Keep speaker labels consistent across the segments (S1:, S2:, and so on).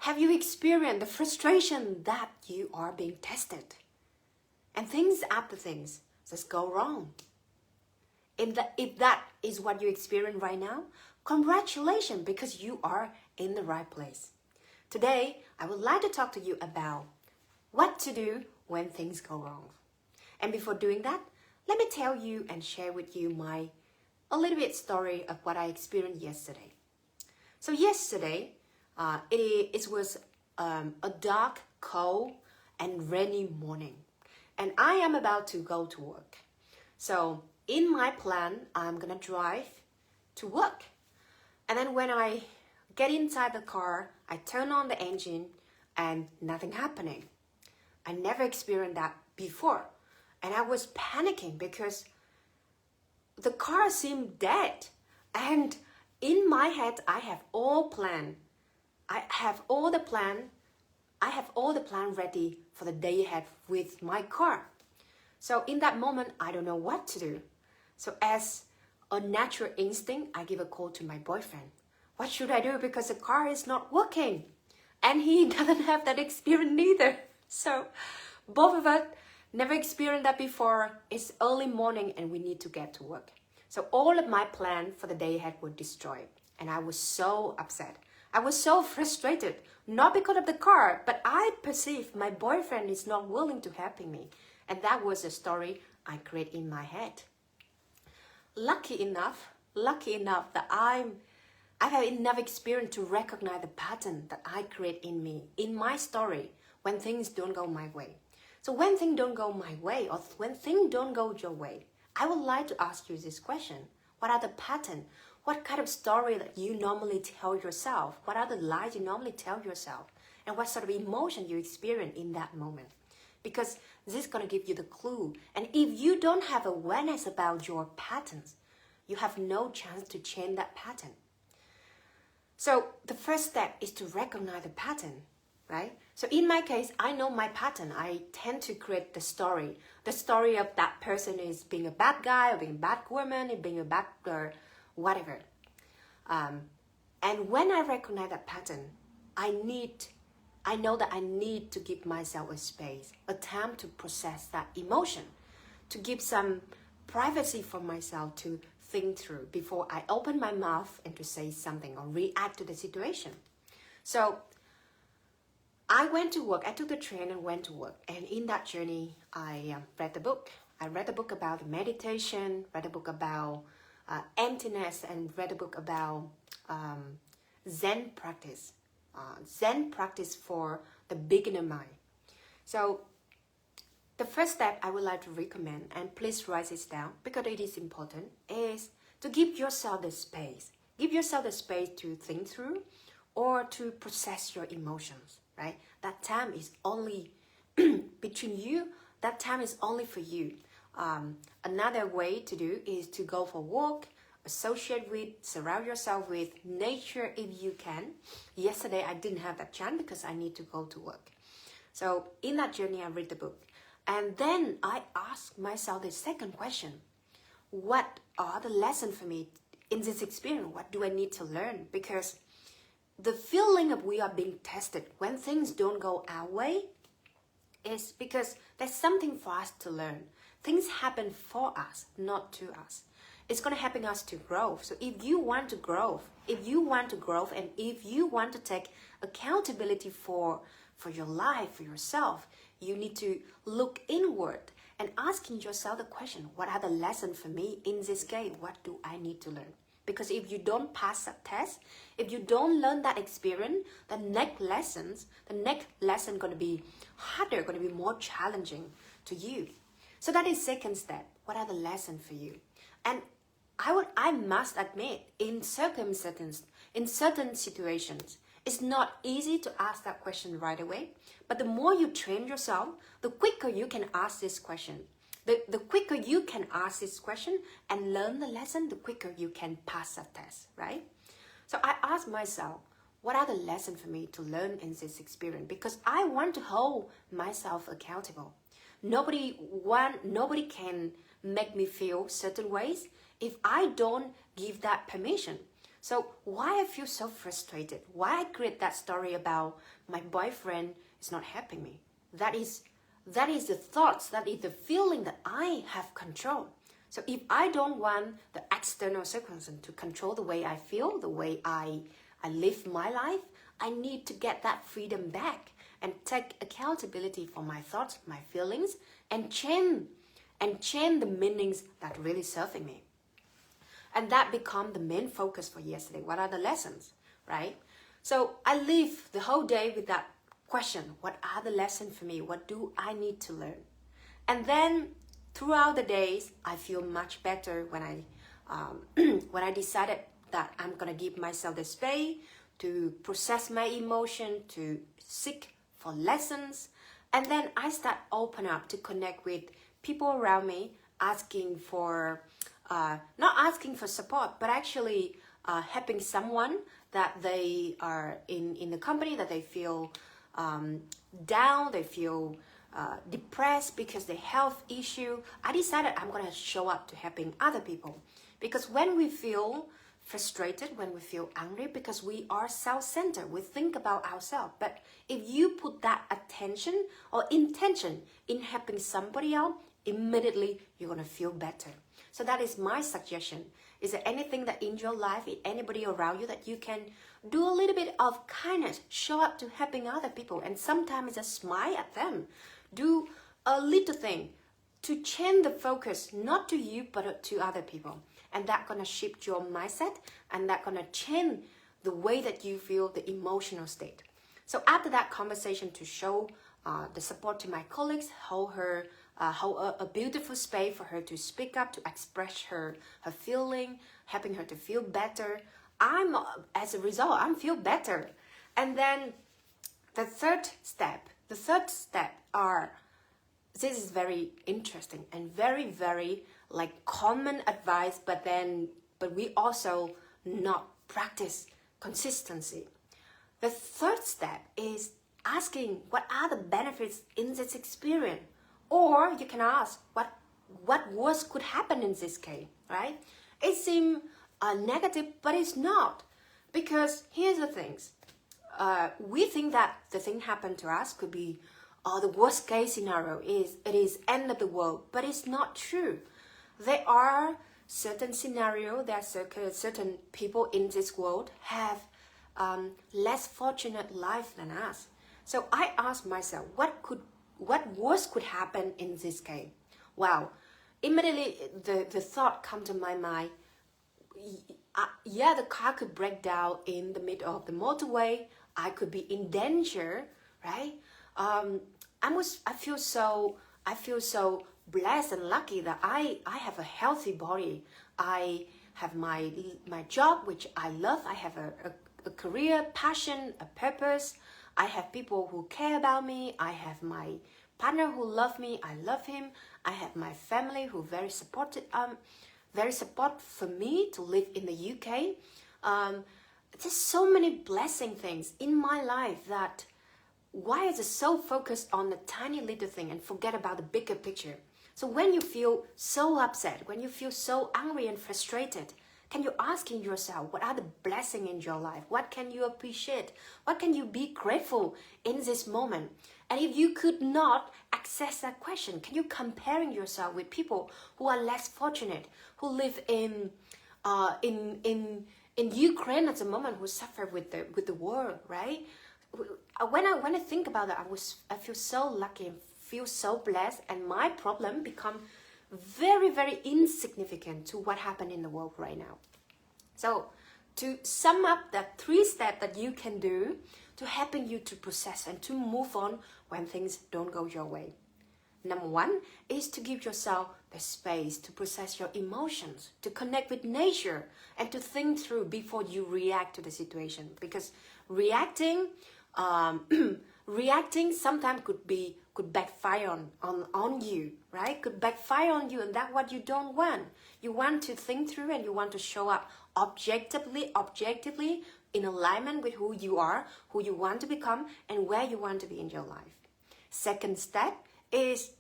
S1: Have you experienced the frustration that you are being tested? And things after things just go wrong. If that is what you experience right now, congratulations, because you are in the right place. Today, I would like to talk to you about what to do when things go wrong. And before doing that, let me tell you and share with you a little bit story of what I experienced yesterday. So yesterday, it was a dark, cold, and rainy morning. And I am about to go to work. So in my plan, I'm gonna drive to work. And then when I get inside the car, I turn on the engine and nothing happening. I never experienced that before. And I was panicking because the car seemed dead. And in my head, I have all planned. I have all the plan ready for the day ahead with my car. So in that moment, I don't know what to do. So as a natural instinct, I give a call to my boyfriend. What should I do? Because the car is not working. And he doesn't have that experience neither. So both of us never experienced that before. It's early morning and we need to get to work. So all of my plan for the day ahead were destroyed. And I was so upset. I was so frustrated, not because of the car, but I perceived my boyfriend is not willing to help me. And that was a story I created in my head. Lucky enough that I have enough experience to recognize the pattern that I create in me, in my story, when things don't go my way. So when things don't go my way, or when things don't go your way, I would like to ask you this question. What are the patterns? What kind of story that you normally tell yourself? What are the lies you normally tell yourself? And what sort of emotion you experience in that moment? Because this is going to give you the clue. And if you don't have awareness about your patterns, you have no chance to change that pattern. So the first step is to recognize the pattern, right? So in my case, I know my pattern. I tend to create the story of that person is being a bad guy, or being a bad woman, or being a bad girl, whatever. And when I recognize that pattern, I know that I need to give myself a space, a time to process that emotion, to give some privacy for myself to think through before I open my mouth and to say something or react to the situation. So I went to work. I took the train and went to work. And in that journey, I read the book. I read a book about meditation, read a book about emptiness, and read a book about Zen practice. Zen practice for the beginner mind. So the first step I would like to recommend, and please write this down because it is important, is to give yourself the space. Give yourself the space to think through or to process your emotions, right? That time is only between you. That time is only for you. Another way to do is to go for a walk, surround yourself with nature if you can. Yesterday, I didn't have that chance because I need to go to work. So in that journey, I read the book. And then I ask myself the second question. What are the lessons for me in this experience? What do I need to learn? Because the feeling of we are being tested when things don't go our way is because there's something for us to learn. Things happen for us, not to us. It's going to help us to grow. So if you want to grow, and if you want to take accountability for your life, for yourself, you need to look inward and asking yourself the question, what are the lessons for me in this game? What do I need to learn? Because if you don't pass that test, if you don't learn that experience, the next lesson going to be harder, going to be more challenging to you. So that is second step. What are the lessons for you? And I must admit, in certain situations, it's not easy to ask that question right away. But the more you train yourself, the quicker you can ask this question. The quicker you can ask this question and learn the lesson, the quicker you can pass that test, right? So I ask myself, what are the lessons for me to learn in this experience? Because I want to hold myself accountable. Nobody can make me feel certain ways if I don't give that permission. So why I feel so frustrated? Why I create that story about my boyfriend is not helping me? That is the thoughts, that is the feeling that I have control. So if I don't want the external circumstance to control the way I feel, the way I live my life, I need to get that freedom back and take accountability for my thoughts, my feelings, and change the meanings that really serving me. And that become the main focus for yesterday. What are the lessons, right? So I live the whole day with that question. What are the lessons for me? What do I need to learn? And then throughout the days, I feel much better when I decided that I'm gonna give myself the space to process my emotion, to seek for lessons, and then I start open up to connect with people around me, asking for not asking for support, but actually helping someone that they are in the company that they feel down, they feel depressed because they health issue. I decided I'm gonna show up to helping other people, because when we feel frustrated, when we feel angry, because we are self-centered, we think about ourselves. But if you put that attention or intention in helping somebody else, immediately you're gonna feel better. So that is my suggestion. Is there anything that in your life, in anybody around you, that you can do a little bit of kindness, show up to helping other people, and sometimes just smile at them. Do a little thing to change the focus, not to you, but to other people. And that's gonna shift your mindset, and that's gonna change the way that you feel, the emotional state. So after that conversation, to show the support to my colleagues, hold a beautiful space for her to speak up, to express her feeling, helping her to feel better. As a result, I feel better. And then the third step are, this is very interesting and very, very like common advice, but we also not practice consistency. The third step is asking, what are the benefits in this experience? Or you can ask, what worse could happen in this case, right? It seems negative, but it's not. Because here's the things. We think that the thing happened to us could be, the worst case scenario it is end of the world, but it's not true. There are certain scenarios, there are certain people in this world have less fortunate life than us. So I ask myself, what worse could happen in this case? Wow, immediately the thought come to my mind. The car could break down in the middle of the motorway. I could be in danger, right? I feel so blessed and lucky that I have a healthy body. I have my job, which I love. I have a career, passion, a purpose. I have people who care about me. I have my partner who loves me. I love him. I have my family who very support for me to live in the UK. There's so many blessing things in my life that why is it so focused on the tiny little thing and forget about the bigger picture? So when you feel so upset, when you feel so angry and frustrated, can you asking yourself, what are the blessings in your life? What can you appreciate? What can you be grateful in this moment? And if you could not access that question, can you comparing yourself with people who are less fortunate, who live in Ukraine at the moment, who suffer with the war, right? When I think about that, I feel so lucky and feel so blessed, and my problem become very, very insignificant to what happened in the world right now. So to sum up that 3 steps that you can do to helping you to process and to move on when things don't go your way. Number 1 is to give yourself the space to process your emotions, to connect with nature, and to think through before you react to the situation. Because reacting sometimes could backfire on you, right? Could backfire on you, and that's what you don't want. You want to think through, and you want to show up objectively in alignment with who you are, who you want to become, and where you want to be in your life. Second step is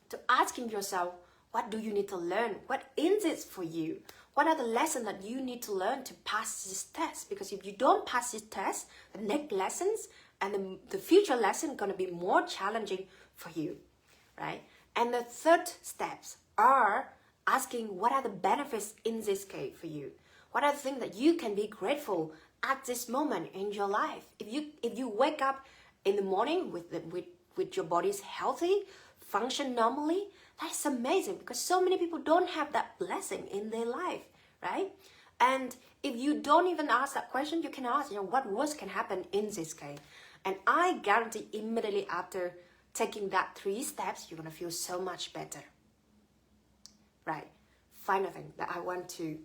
S1: to asking yourself, what do you need to learn? What is it for you? What are the lessons that you need to learn to pass this test? Because if you don't pass this test, the next lessons and the future lesson going to be more challenging for you, right? And the third steps are asking what are the benefits in this case for you? What are the things that you can be grateful at this moment in your life? If you wake up in the morning with your body's healthy, function normally, that's amazing, because so many people don't have that blessing in their life, right? And if you don't even ask that question, you can ask, what worse can happen in this case? And I guarantee immediately after taking that 3 steps, you're going to feel so much better, right? Final thing that I want to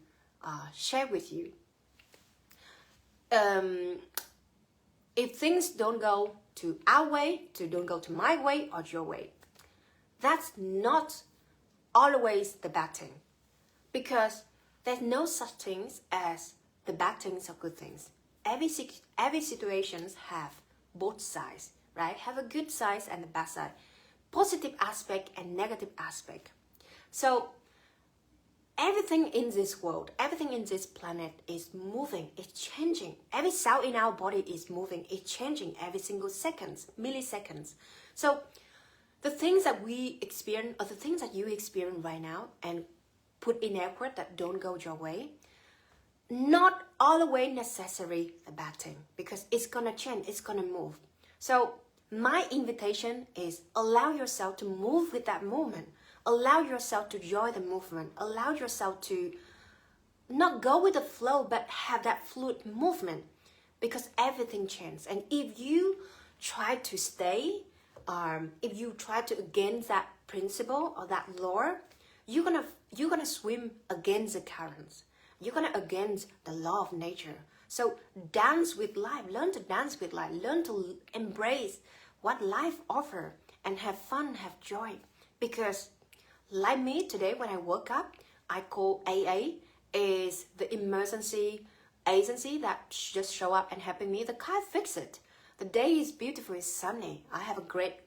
S1: share with you. If things don't go to our way, don't go to my way or your way, that's not always the bad thing, because there's no such things as the bad things or good things. Every situations have both sides, right? Have a good side and a bad side, positive aspect and negative aspect. So everything in this world, everything in this planet is moving, it's changing. Every cell in our body is moving, it's changing every single seconds, milliseconds. So the things that we experience, or the things that you experience right now and put in effort that don't go your way, not all the way necessary a bad thing, because it's gonna change, it's gonna move. So my invitation is allow yourself to move with that moment. Allow yourself to enjoy the movement. Allow yourself to not go with the flow, but have that fluid movement, because everything changes. And if you try to stay, if you try to against that principle or that law, you're gonna swim against the currents. You're gonna against the law of nature. So dance with life. Learn to dance with life. Learn to embrace what life offers and have fun, have joy. Because like me today, when I woke up, I call AA is the emergency agency that just show up and helping me. The car fix it. The day is beautiful, it's sunny. I have a great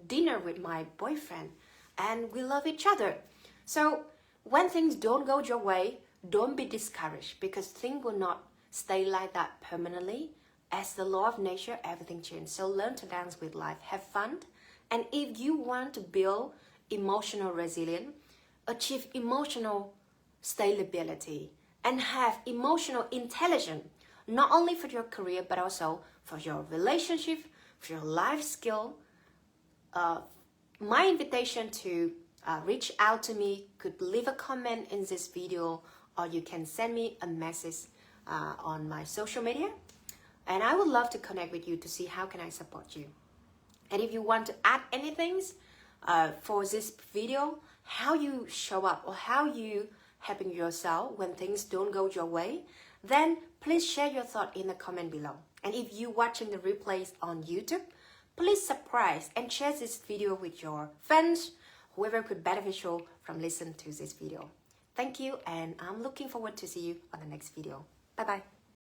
S1: dinner with my boyfriend and we love each other. So when things don't go your way, don't be discouraged, because things will not stay like that permanently. As the law of nature, everything changes. So learn to dance with life, have fun. And if you want to build emotional resilience, achieve emotional stability, and have emotional intelligence, not only for your career, but also for your relationship, for your life skill, my invitation to reach out to me, could leave a comment in this video, or you can send me a message on my social media. And I would love to connect with you to see how can I support you. And if you want to add anything for this video, how you show up or how you helping yourself when things don't go your way, then please share your thought in the comment below. And if you're watching the replays on YouTube, please subscribe and share this video with your friends, whoever could beneficial from listening to this video. Thank you, and I'm looking forward to see you on the next video. Bye-bye.